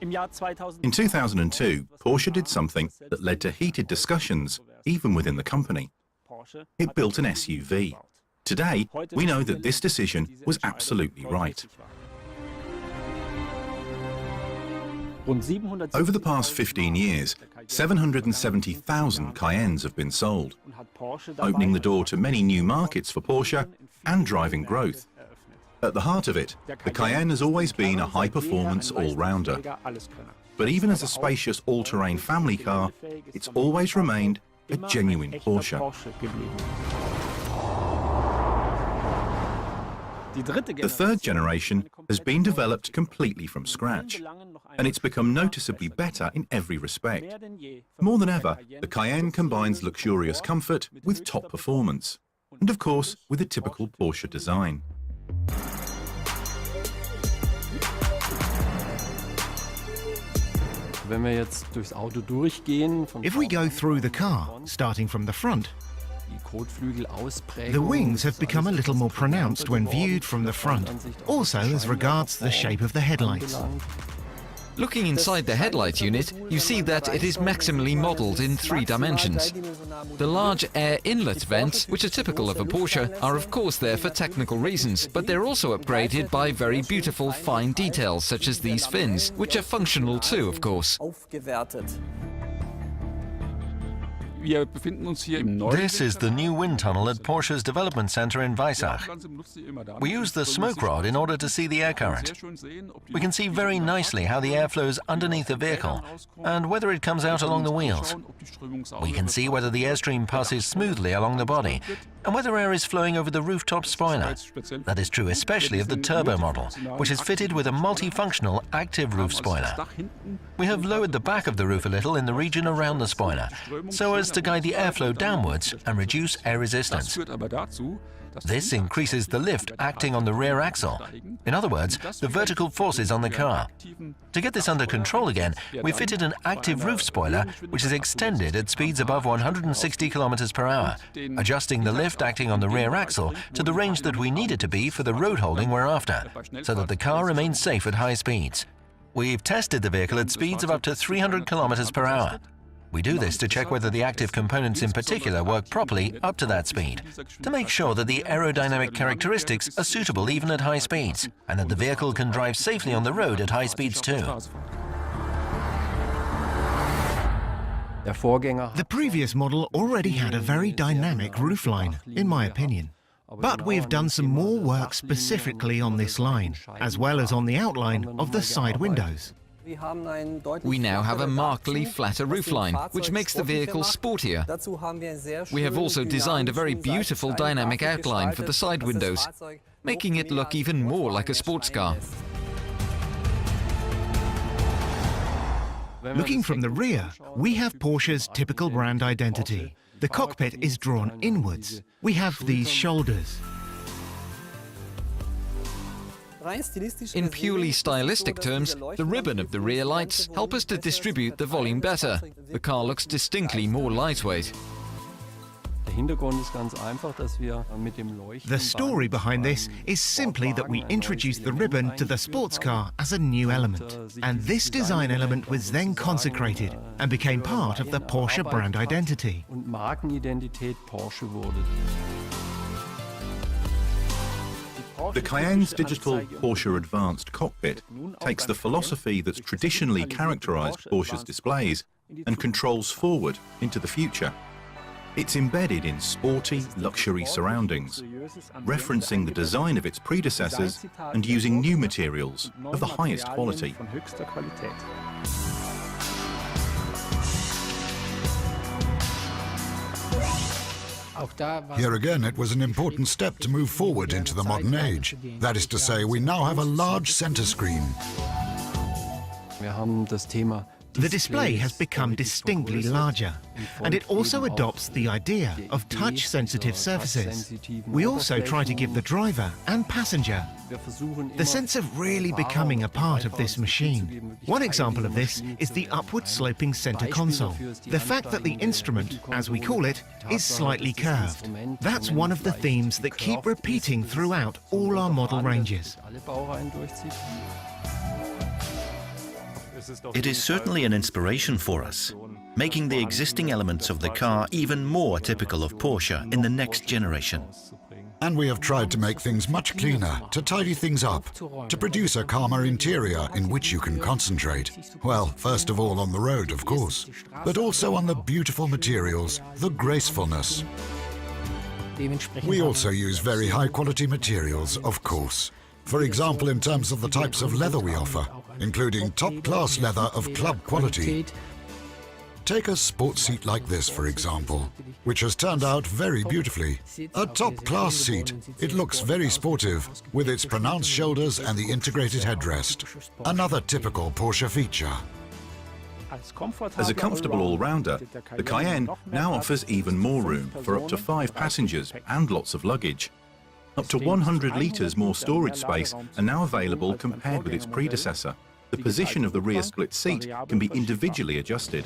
In 2002, Porsche did something that led to heated discussions, even within the company. It built an SUV. Today, we know that this decision was absolutely right. Over the past 15 years, 770,000 Cayennes have been sold, opening the door to many new markets for Porsche and driving growth. At the heart of it, the Cayenne has always been a high-performance all-rounder. But even as a spacious all-terrain family car, it's always remained a genuine Porsche. The third generation has been developed completely from scratch, and it's become noticeably better in every respect. More than ever, the Cayenne combines luxurious comfort with top performance, and of course, with a typical Porsche design. If we go through the car, starting from the front, the wings have become a little more pronounced when viewed from the front, also as regards the shape of the headlights. Looking inside the headlight unit, you see that it is maximally modelled in 3 dimensions. The large air inlet vents, which are typical of a Porsche, are of course there for technical reasons, but they're also upgraded by very beautiful fine details such as these fins, which are functional too, of course. This is the new wind tunnel at Porsche's development center in Weissach. We use the smoke rod in order to see the air current. We can see very nicely how the air flows underneath the vehicle and whether it comes out along the wheels. We can see whether the airstream passes smoothly along the body and whether air is flowing over the rooftop spoiler. That is true especially of the turbo model, which is fitted with a multifunctional active roof spoiler. We have lowered the back of the roof a little in the region around the spoiler, so as to guide the airflow downwards and reduce air resistance. This increases the lift acting on the rear axle. In other words, the vertical forces on the car. To get this under control again, we fitted an active roof spoiler which is extended at speeds above 160 km per hour, adjusting the lift acting on the rear axle to the range that we need it to be for the road holding we're after, so that the car remains safe at high speeds. We've tested the vehicle at speeds of up to 300 km per hour. We do this to check whether the active components in particular work properly up to that speed, to make sure that the aerodynamic characteristics are suitable even at high speeds, and that the vehicle can drive safely on the road at high speeds too. The previous model already had a very dynamic roofline, in my opinion. But we've done some more work specifically on this line, as well as on the outline of the side windows. We now have a markedly flatter roofline, which makes the vehicle sportier. We have also designed a very beautiful dynamic outline for the side windows, making it look even more like a sports car. Looking from the rear, we have Porsche's typical brand identity. The cockpit is drawn inwards. We have these shoulders. In purely stylistic terms, the ribbon of the rear lights help us to distribute the volume better. The car looks distinctly more lightweight. The story behind this is simply that we introduced the ribbon to the sports car as a new element, and this design element was then consecrated and became part of the Porsche brand identity. The Cayenne's digital Porsche Advanced cockpit takes the philosophy that's traditionally characterized Porsche's displays and controls forward into the future. It's embedded in sporty, luxury surroundings, referencing the design of its predecessors and using new materials of the highest quality. Here again, it was an important step to move forward into the modern age. That is to say, we now have a large center screen. The display has become distinctly larger, and it also adopts the idea of touch-sensitive surfaces. We also try to give the driver and passenger the sense of really becoming a part of this machine. One example of this is the upward-sloping center console. The fact that the instrument, as we call it, is slightly curved. That's one of the themes that keep repeating throughout all our model ranges. It is certainly an inspiration for us, making the existing elements of the car even more typical of Porsche in the next generation. And we have tried to make things much cleaner, to tidy things up, to produce a calmer interior in which you can concentrate. Well, first of all on the road, of course, but also on the beautiful materials, the gracefulness. We also use very high-quality materials, of course. For example, in terms of the types of leather we offer, including top-class leather of club quality. Take a sports seat like this, for example, which has turned out very beautifully. A top-class seat. It looks very sportive, with its pronounced shoulders and the integrated headrest. Another typical Porsche feature. As a comfortable all-rounder, the Cayenne now offers even more room for up to 5 passengers and lots of luggage. Up to 100 litres more storage space are now available compared with its predecessor. The position of the rear split seat can be individually adjusted.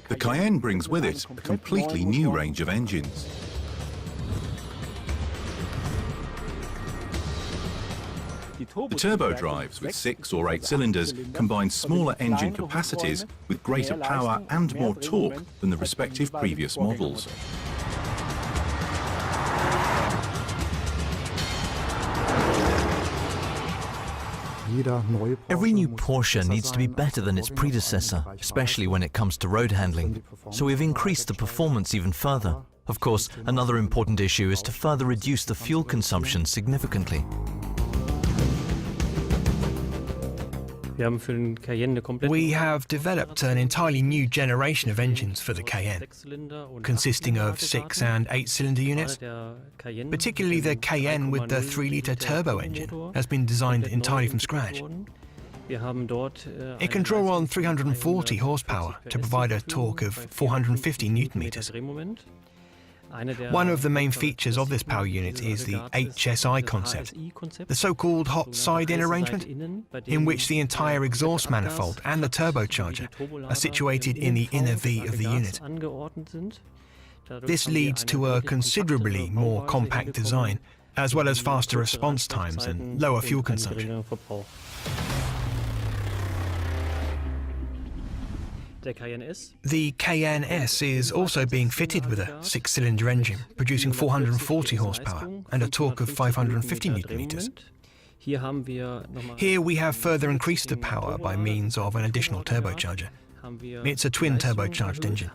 The Cayenne brings with it a completely new range of engines. The turbo drives with 6 or 8 cylinders combine smaller engine capacities with greater power and more torque than the respective previous models. Every new Porsche needs to be better than its predecessor, especially when it comes to road handling. So we've increased the performance even further. Of course, another important issue is to further reduce the fuel consumption significantly. We have developed an entirely new generation of engines for the Cayenne, consisting of 6- and 8-cylinder units. Particularly the Cayenne with the 3-litre turbo engine has been designed entirely from scratch. It can draw on 340 horsepower to provide a torque of 450 Newton-meters. One of the main features of this power unit is the HSI concept, the so-called hot side-in arrangement, in which the entire exhaust manifold and the turbocharger are situated in the inner V of the unit. This leads to a considerably more compact design, as well as faster response times and lower fuel consumption. The Cayenne S is also being fitted with a 6-cylinder engine, producing 440 horsepower and a torque of 550 Newton-meters. Here we have further increased the power by means of an additional turbocharger. It's a twin turbocharged engine.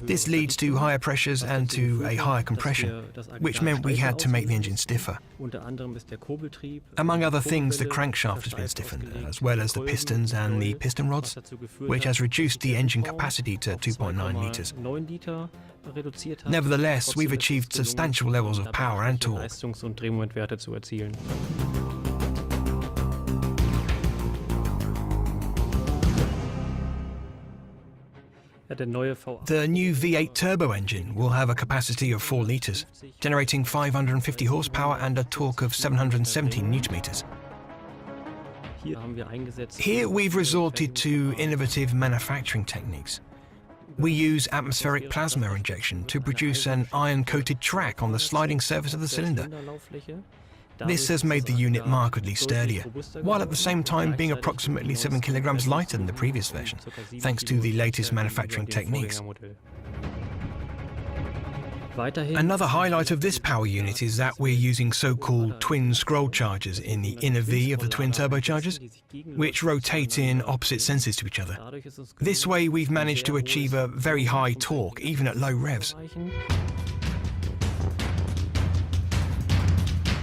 This leads to higher pressures and to a higher compression, which meant we had to make the engine stiffer. Among other things, the crankshaft has been stiffened, as well as the pistons and the piston rods, which has reduced the engine capacity to 2.9 litres. Nevertheless, we've achieved substantial levels of power and torque. The new V8 turbo engine will have a capacity of 4 litres, generating 550 horsepower and a torque of 770 Newton-meters. Here we've resorted to innovative manufacturing techniques. We use atmospheric plasma injection to produce an iron-coated track on the sliding surface of the cylinder. This has made the unit markedly sturdier, while at the same time being approximately 7 kilograms lighter than the previous version, thanks to the latest manufacturing techniques. Another highlight of this power unit is that we're using so-called twin scroll chargers in the inner V of the twin turbochargers, which rotate in opposite senses to each other. This way we've managed to achieve a very high torque, even at low revs.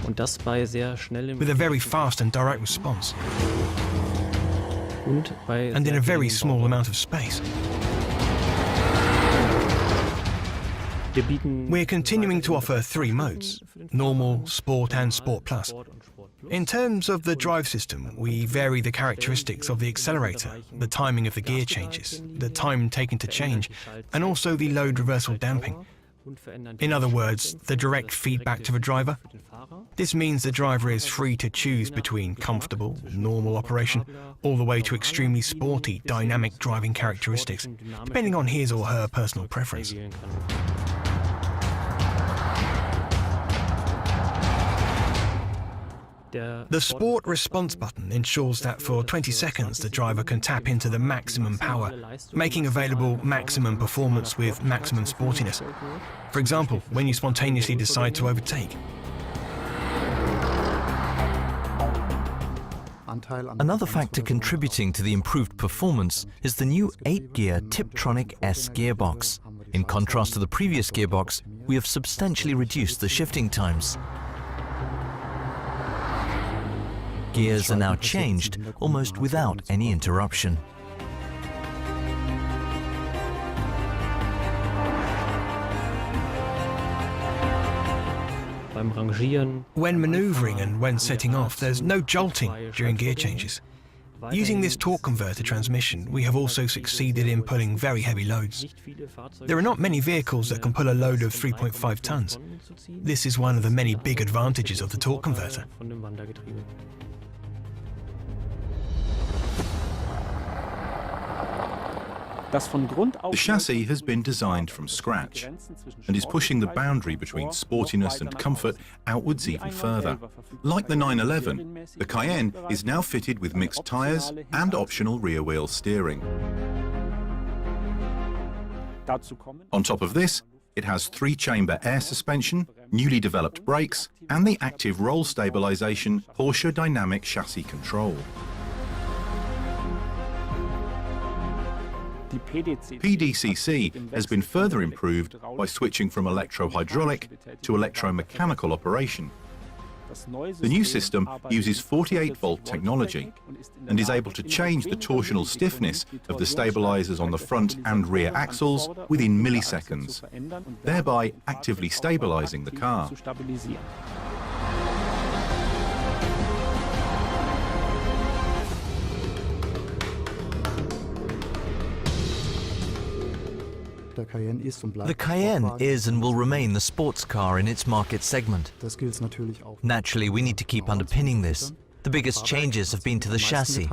With a very fast and direct response, and in a very small amount of space. We're continuing to offer 3 modes: Normal, Sport and Sport Plus. In terms of the drive system, we vary the characteristics of the accelerator, the timing of the gear changes, the time taken to change, and also the load reversal damping. In other words, the direct feedback to the driver. This means the driver is free to choose between comfortable, normal operation, all the way to extremely sporty, dynamic driving characteristics, depending on his or her personal preference. The Sport Response button ensures that for 20 seconds the driver can tap into the maximum power, making available maximum performance with maximum sportiness. For example, when you spontaneously decide to overtake. Another factor contributing to the improved performance is the new 8-gear Tiptronic S gearbox. In contrast to the previous gearbox, we have substantially reduced the shifting times. Gears are now changed almost without any interruption. When manoeuvring and when setting off, there's no jolting during gear changes. Using this torque converter transmission, we have also succeeded in pulling very heavy loads. There are not many vehicles that can pull a load of 3.5 tons. This is one of the many big advantages of the torque converter. The chassis has been designed from scratch and is pushing the boundary between sportiness and comfort outwards even further. Like the 911, the Cayenne is now fitted with mixed tyres and optional rear-wheel steering. On top of this, it has 3-chamber air suspension, newly developed brakes, and the active roll stabilisation Porsche Dynamic Chassis Control. PDCC has been further improved by switching from electro-hydraulic to electromechanical operation. The new system uses 48-volt technology and is able to change the torsional stiffness of the stabilizers on the front and rear axles within milliseconds, thereby actively stabilizing the car. The Cayenne is and will remain the sports car in its market segment. Naturally, we need to keep underpinning this. The biggest changes have been to the chassis.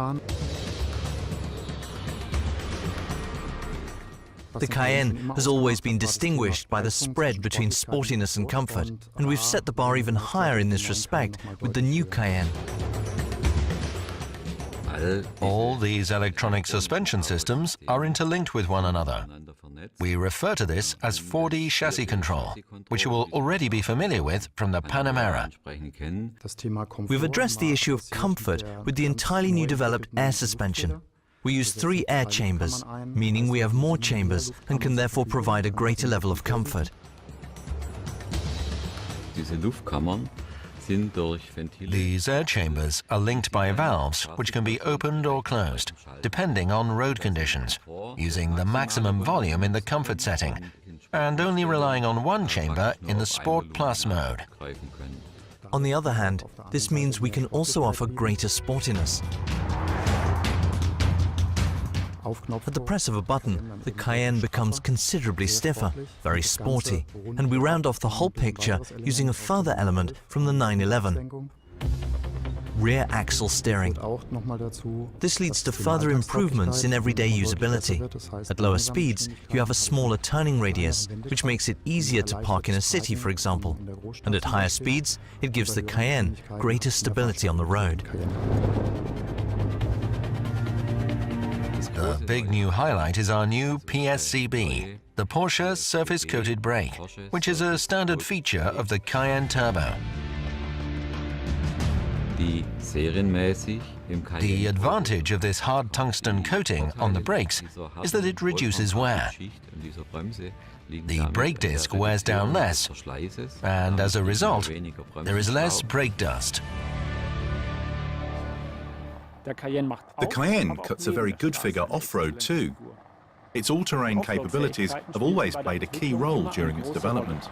The Cayenne has always been distinguished by the spread between sportiness and comfort, and we've set the bar even higher in this respect with the new Cayenne. All these electronic suspension systems are interlinked with one another. We refer to this as 4D chassis control, which you will already be familiar with from the Panamera. We've addressed the issue of comfort with the entirely new developed air suspension. We use 3 air chambers, meaning we have more chambers and can therefore provide a greater level of comfort. These air chambers are linked by valves which can be opened or closed, depending on road conditions, using the maximum volume in the comfort setting, and only relying on one chamber in the Sport Plus mode. On the other hand, this means we can also offer greater sportiness. At the press of a button, the Cayenne becomes considerably stiffer, very sporty, and we round off the whole picture using a further element from the 911. Rear axle steering. This leads to further improvements in everyday usability. At lower speeds, you have a smaller turning radius, which makes it easier to park in a city, for example. And at higher speeds, it gives the Cayenne greater stability on the road. The big new highlight is our new PSCB, the Porsche Surface-Coated Brake, which is a standard feature of the Cayenne Turbo. The advantage of this hard tungsten coating on the brakes is that it reduces wear. The brake disc wears down less, and as a result, there is less brake dust. The Cayenne cuts a very good figure off-road too. Its all-terrain capabilities have always played a key role during its development.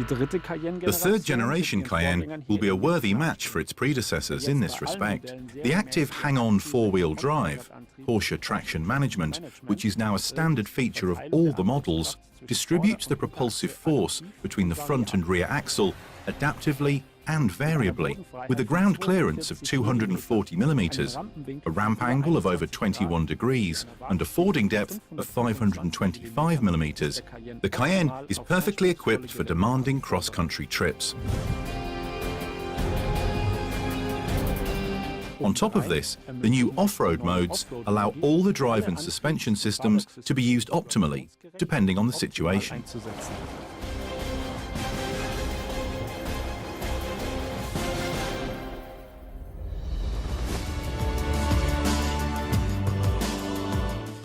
The third-generation Cayenne will be a worthy match for its predecessors in this respect. The active hang-on four-wheel drive, Porsche traction management, which is now a standard feature of all the models, distributes the propulsive force between the front and rear axle adaptively and variably, with a ground clearance of 240 millimeters, a ramp angle of over 21 degrees, and a fording depth of 525 millimeters. The Cayenne is perfectly equipped for demanding cross-country trips. On top of this, the new off-road modes allow all the drive and suspension systems to be used optimally, depending on the situation.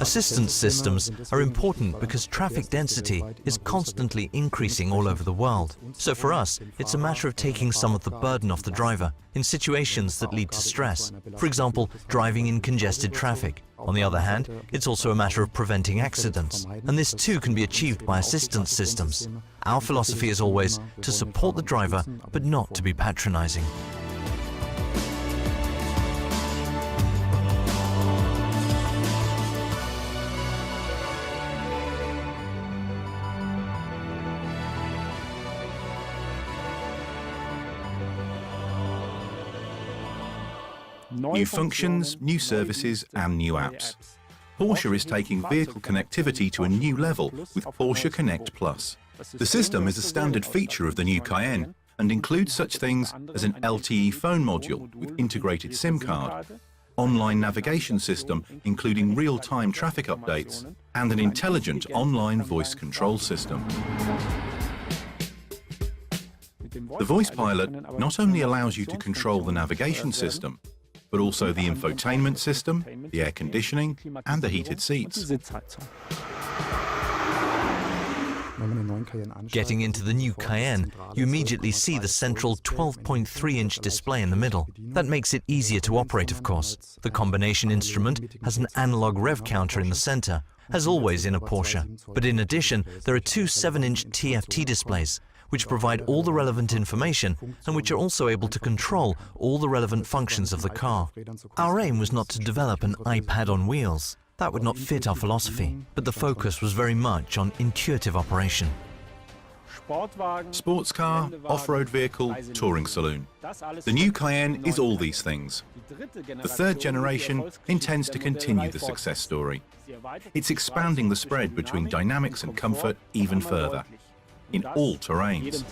Assistance systems are important because traffic density is constantly increasing all over the world. So for us, it's a matter of taking some of the burden off the driver in situations that lead to stress. For example, driving in congested traffic. On the other hand, it's also a matter of preventing accidents. And this too can be achieved by assistance systems. Our philosophy is always to support the driver, but not to be patronizing. New functions, new services and new apps. Porsche is taking vehicle connectivity to a new level with Porsche Connect Plus. The system is a standard feature of the new Cayenne and includes such things as an LTE phone module with integrated SIM card, online navigation system including real-time traffic updates, and an intelligent online voice control system. The voice pilot not only allows you to control the navigation system, but also the infotainment system, the air conditioning, and the heated seats. Getting into the new Cayenne, you immediately see the central 12.3-inch display in the middle. That makes it easier to operate, of course. The combination instrument has an analog rev counter in the center, as always in a Porsche. But in addition, there are two 7-inch TFT displays, which provide all the relevant information and which are also able to control all the relevant functions of the car. Our aim was not to develop an iPad on wheels. That would not fit our philosophy, but the focus was very much on intuitive operation. Sports car, off-road vehicle, touring saloon. The new Cayenne is all these things. The third generation intends to continue the success story. It's expanding the spread between dynamics and comfort even further, in all terrains.